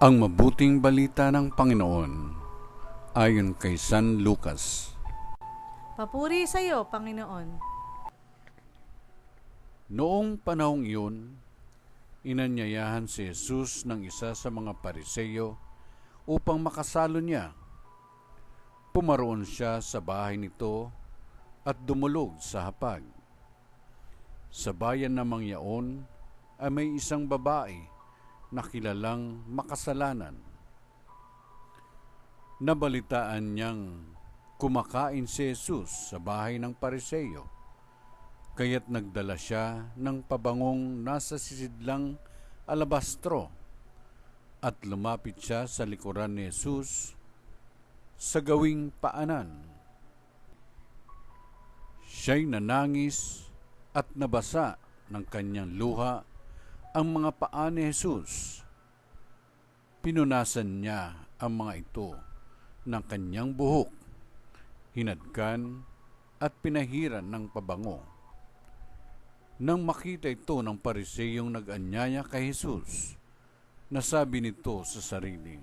Ang mabuting balita ng Panginoon ayon kay San Lucas. Papuri sa iyo, Panginoon. Noong panahong iyon, inanyayahan si Jesus ng isa sa mga Pariseyo upang makasalo niya. Pumaroon siya sa bahay nito at dumulog sa hapag. Sa bayan namang yaon ay may isang babae na kilalang makasalanan. Nabalitaan niyang kumakain si Jesus sa bahay ng Pariseyo, kaya't nagdala siya ng pabangong nasa sisidlang alabastro at lumapit siya sa likuran ni Jesus sa gawing paanan. Siya'y nanangis at nabasa ng kanyang luha ang mga paa ni Jesus. Pinunasan niya ang mga ito ng kanyang buhok, hinadkan at pinahiran ng pabango. Nang makita ito ng Pariseyong nag-anyaya kay Jesus, nasabi nito sa sarili,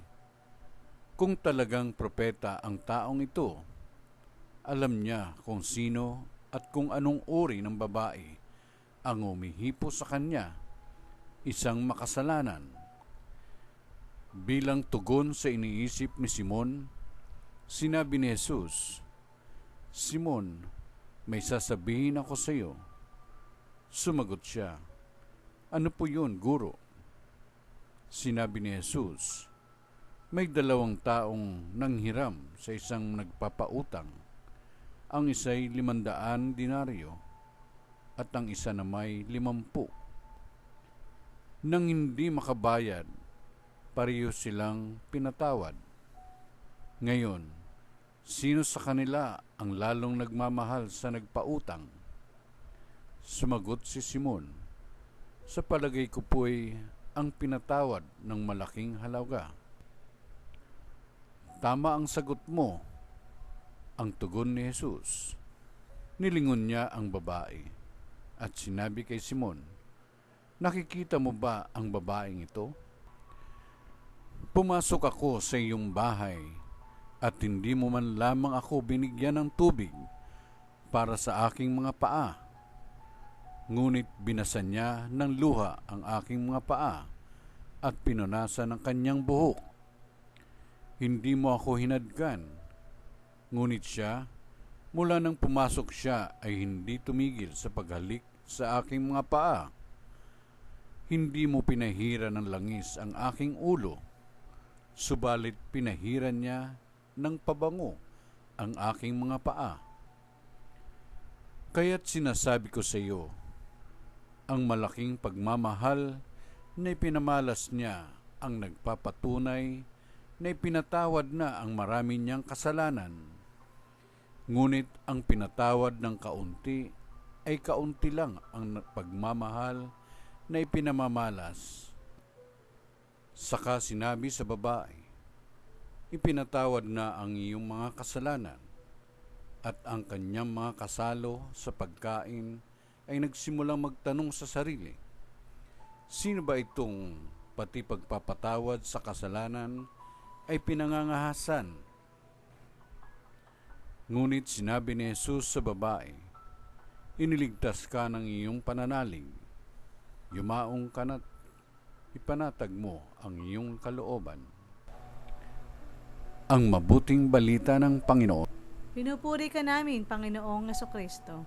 kung talagang propeta ang taong ito, alam niya kung sino at kung anong uri ng babae ang humihipo sa kanya, isang makasalanan. Bilang tugon sa iniisip ni Simon, sinabi ni Jesus, Simon, may sasabihin ako sa iyo. Sumagot siya, ano po yun, Guro? Sinabi ni Jesus, may 2 taong nanghiram sa isang nagpapautang. Ang isa'y 500 denaryo at ang isa na may 50. Nang hindi makabayad, pareho silang pinatawad. Ngayon, sino sa kanila ang lalong nagmamahal sa nagpautang? Sumagot si Simon, sa palagay ko po'y ang pinatawad ng malaking halaga. Tama ang sagot mo, ang tugon ni Jesus. Nilingon niya ang babae at sinabi kay Simon, nakikita mo ba ang babaeng ito? Pumasok ako sa iyong bahay at hindi mo man lamang ako binigyan ng tubig para sa aking mga paa. Ngunit binasan niya ng luha ang aking mga paa at pinunasan ng kanyang buhok. Hindi mo ako hinadkan. Ngunit siya, mula nang pumasok siya ay hindi tumigil sa paghalik sa aking mga paa. Hindi mo pinahiran ng langis ang aking ulo, subalit pinahiran niya ng pabango ang aking mga paa. Kaya't sinasabi ko sa iyo, ang malaking pagmamahal na ipinamalas niya ang nagpapatunay na ipinatawad na ang marami niyang kasalanan. Ngunit ang pinatawad ng kaunti ay kaunti lang ang pagmamahal na ipinamamalas. Saka sinabi sa babae, ipinatawad na ang iyong mga kasalanan, at ang kanyang mga kasalo sa pagkain ay nagsimulang magtanong sa sarili, sino ba itong pati pagpapatawad sa kasalanan ay pinangangahasan? Ngunit sinabi ni Jesus sa babae, iniligtas ka ng iyong pananalig. Yumaong ka na't ipanatag mo ang iyong kalooban. Ang mabuting balita ng Panginoon. Pinupuri ka namin, Panginoong Jesucristo.